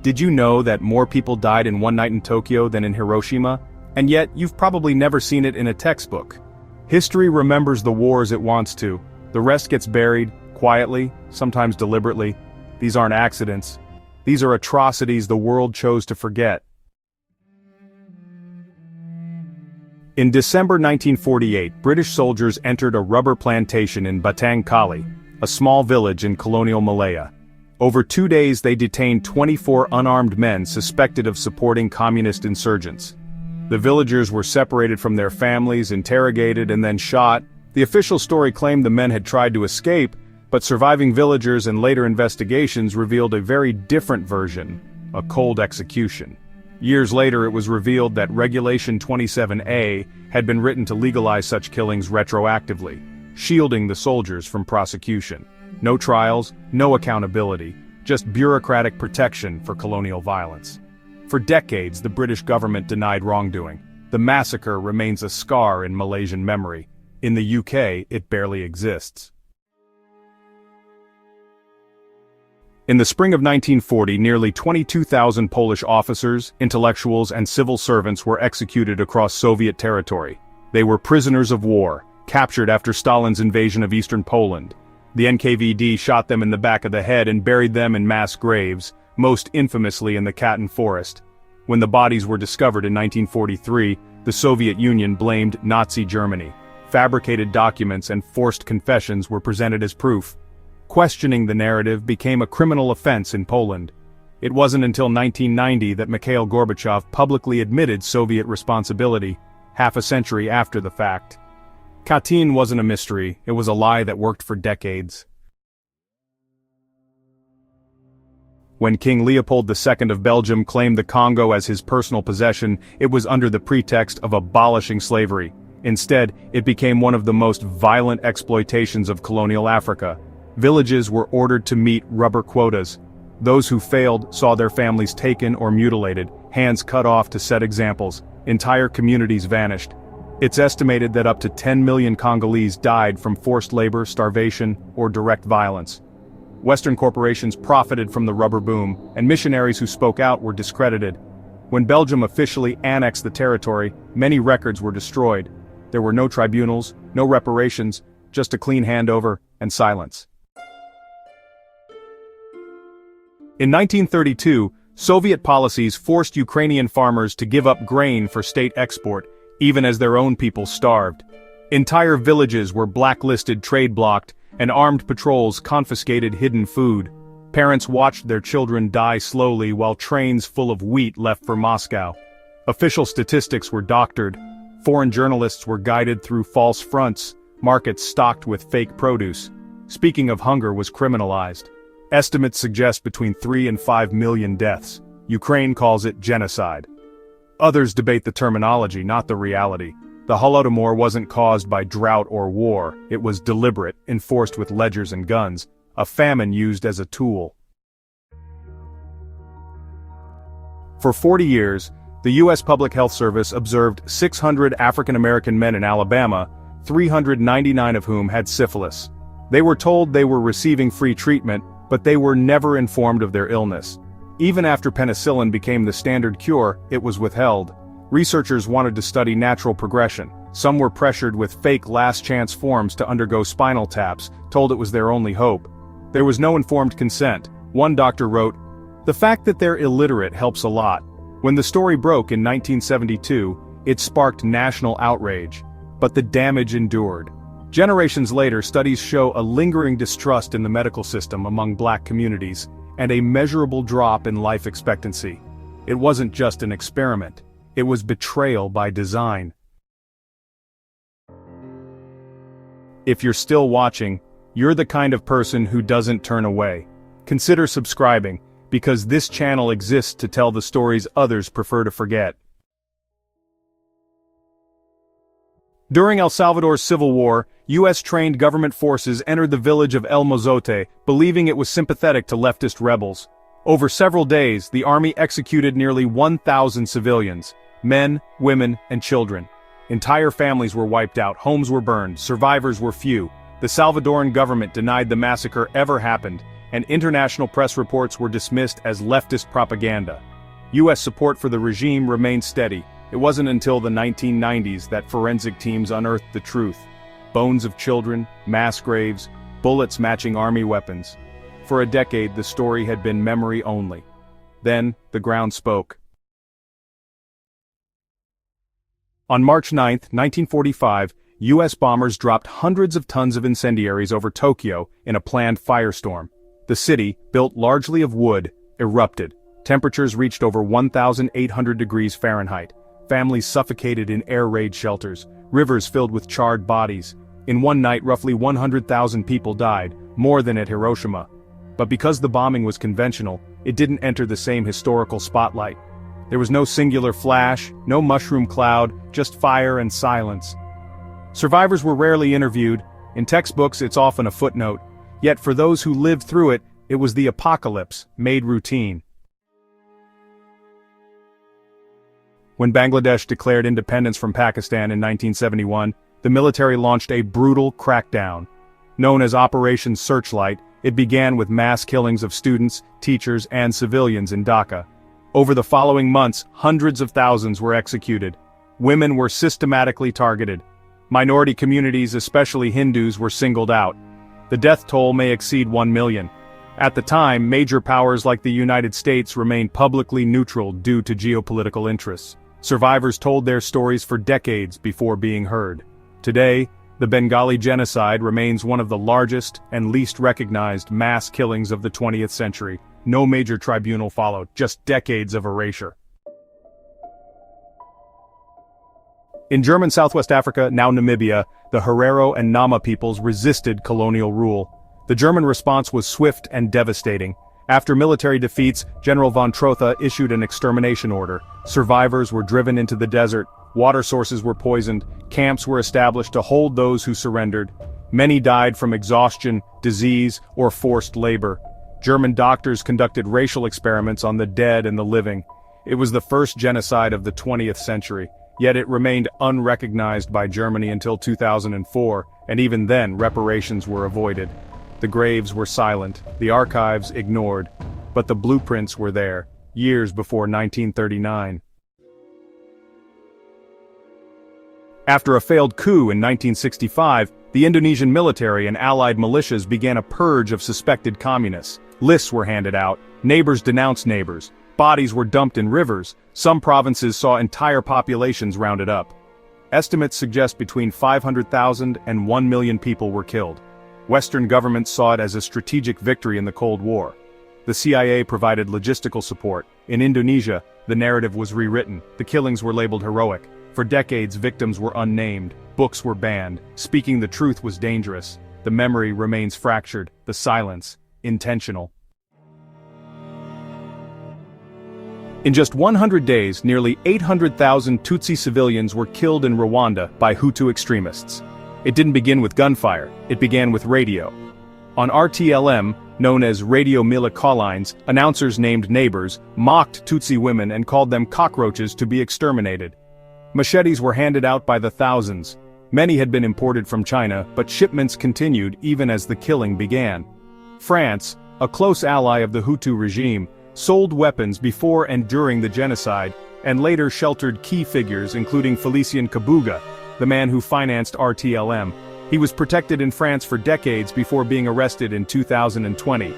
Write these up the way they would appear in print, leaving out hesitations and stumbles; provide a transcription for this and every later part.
Did you know that more people died in one night in Tokyo than in Hiroshima? And yet, you've probably never seen it in a textbook. History remembers the wars it wants to. The rest gets buried, quietly, sometimes deliberately. These aren't accidents. These are atrocities the world chose to forget. In December 1948, British soldiers entered a rubber plantation in Batang Kali, a small village in colonial Malaya. Over 2 days they detained 24 unarmed men suspected of supporting communist insurgents. The villagers were separated from their families, interrogated, and then shot. The official story claimed the men had tried to escape, but surviving villagers and later investigations revealed a very different version, a cold execution. Years later it was revealed that Regulation 27A had been written to legalize such killings retroactively, shielding the soldiers from prosecution. No trials, no accountability, just bureaucratic protection for colonial violence. For decades the British government denied wrongdoing. The massacre remains a scar in Malaysian memory. In the UK, it barely exists. In the spring of 1940, nearly 22,000 Polish officers, intellectuals, and civil servants were executed across Soviet territory. They were prisoners of war, captured after Stalin's invasion of eastern Poland. The NKVD shot them in the back of the head and buried them in mass graves, most infamously in the Katyn forest. When the bodies were discovered in 1943, the Soviet Union blamed Nazi Germany. Fabricated documents and forced confessions were presented as proof. Questioning the narrative became a criminal offense in Poland. It wasn't until 1990 that Mikhail Gorbachev publicly admitted Soviet responsibility, half a century after the fact. Katyn wasn't a mystery, it was a lie that worked for decades. When King Leopold II of Belgium claimed the Congo as his personal possession, it was under the pretext of abolishing slavery. Instead, it became one of the most violent exploitations of colonial Africa. Villages were ordered to meet rubber quotas. Those who failed saw their families taken or mutilated, hands cut off to set examples. Entire communities vanished. It's estimated that up to 10 million Congolese died from forced labor, starvation, or direct violence. Western corporations profited from the rubber boom, and missionaries who spoke out were discredited. When Belgium officially annexed the territory, many records were destroyed. There were no tribunals, no reparations, just a clean handover and silence. In 1932, Soviet policies forced Ukrainian farmers to give up grain for state export, even as their own people starved. Entire villages were blacklisted, trade-blocked, and armed patrols confiscated hidden food. Parents watched their children die slowly while trains full of wheat left for Moscow. Official statistics were doctored. Foreign journalists were guided through false fronts, markets stocked with fake produce. Speaking of hunger was criminalized. Estimates suggest between 3 and 5 million deaths. Ukraine calls it genocide. Others debate the terminology, not the reality. The Holodomor wasn't caused by drought or war, it was deliberate, enforced with ledgers and guns, a famine used as a tool. For 40 years, the U.S. Public Health Service observed 600 African American men in Alabama, 399 of whom had syphilis. They were told they were receiving free treatment, but they were never informed of their illness. Even after penicillin became the standard cure, it was withheld. Researchers wanted to study natural progression. Some were pressured with fake last-chance forms to undergo spinal taps, told it was their only hope. There was no informed consent. One doctor wrote, "The fact that they're illiterate helps a lot." When the story broke in 1972, it sparked national outrage. But the damage endured. Generations later, studies show a lingering distrust in the medical system among Black communities, and a measurable drop in life expectancy. It wasn't just an experiment. It was betrayal by design. If you're still watching, you're the kind of person who doesn't turn away. Consider subscribing, because this channel exists to tell the stories others prefer to forget. During El Salvador's civil war, U.S.-trained government forces entered the village of El Mozote, believing it was sympathetic to leftist rebels. Over several days, the army executed nearly 1,000 civilians, men, women, and children. Entire families were wiped out, homes were burned, survivors were few. The Salvadoran government denied the massacre ever happened, and international press reports were dismissed as leftist propaganda. US support for the regime remained steady. It wasn't until the 1990s that forensic teams unearthed the truth. Bones of children, mass graves, bullets matching army weapons. For a decade, the story had been memory only. Then, the ground spoke. On March 9, 1945, US bombers dropped hundreds of tons of incendiaries over Tokyo in a planned firestorm. The city, built largely of wood, erupted. Temperatures reached over 1,800 degrees Fahrenheit. Families suffocated in air raid shelters, rivers filled with charred bodies. In one night, roughly 100,000 people died, more than at Hiroshima. But because the bombing was conventional, it didn't enter the same historical spotlight. There was no singular flash, no mushroom cloud, just fire and silence. Survivors were rarely interviewed. In textbooks, it's often a footnote. Yet for those who lived through it, it was the apocalypse, made routine. When Bangladesh declared independence from Pakistan in 1971, the military launched a brutal crackdown. Known as Operation Searchlight, it began with mass killings of students, teachers, and civilians in Dhaka. Over the following months, hundreds of thousands were executed. Women were systematically targeted. Minority communities, especially Hindus, were singled out. The death toll may exceed 1 million. At the time, major powers like the United States remained publicly neutral due to geopolitical interests. Survivors told their stories for decades before being heard. Today, the Bengali Genocide remains one of the largest and least recognized mass killings of the 20th century. No major tribunal followed, just decades of erasure. In German Southwest Africa, now Namibia, the Herero and Nama peoples resisted colonial rule. The German response was swift and devastating. After military defeats, General von Trotha issued an extermination order. Survivors were driven into the desert, water sources were poisoned, camps were established to hold those who surrendered. Many died from exhaustion, disease, or forced labor. German doctors conducted racial experiments on the dead and the living. It was the first genocide of the 20th century, yet it remained unrecognized by Germany until 2004, and even then reparations were avoided. The graves were silent, the archives ignored, but the blueprints were there, years before 1939. After a failed coup in 1965, the Indonesian military and allied militias began a purge of suspected communists. Lists were handed out, neighbors denounced neighbors, bodies were dumped in rivers, some provinces saw entire populations rounded up. Estimates suggest between 500,000 and 1 million people were killed. Western governments saw it as a strategic victory in the Cold War. The CIA provided logistical support. In Indonesia, the narrative was rewritten, the killings were labeled heroic. For decades, victims were unnamed, books were banned, speaking the truth was dangerous. The memory remains fractured, the silence intentional. In just 100 days, nearly 800,000 Tutsi civilians were killed in Rwanda by Hutu extremists. It didn't begin with gunfire, it began with radio. On RTLM, known as Radio Mille Collines, announcers named neighbors, mocked Tutsi women and called them cockroaches to be exterminated. Machetes were handed out by the thousands. Many had been imported from China, but shipments continued even as the killing began. France, a close ally of the Hutu regime, sold weapons before and during the genocide, and later sheltered key figures including Felicien Kabuga, the man who financed RTLM. He was protected in France for decades before being arrested in 2020.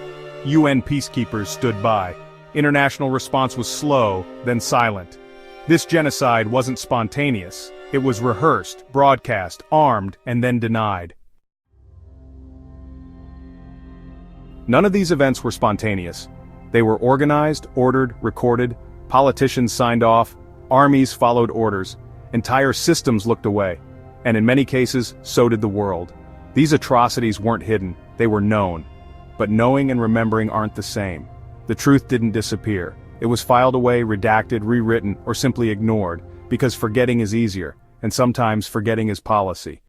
UN peacekeepers stood by. International response was slow, then silent. This genocide wasn't spontaneous. It was rehearsed, broadcast, armed, and then denied. None of these events were spontaneous. They were organized, ordered, recorded, politicians signed off, armies followed orders, entire systems looked away. And in many cases, so did the world. These atrocities weren't hidden, they were known. But knowing and remembering aren't the same. The truth didn't disappear. It was filed away, redacted, rewritten, or simply ignored, because forgetting is easier, and sometimes forgetting is policy.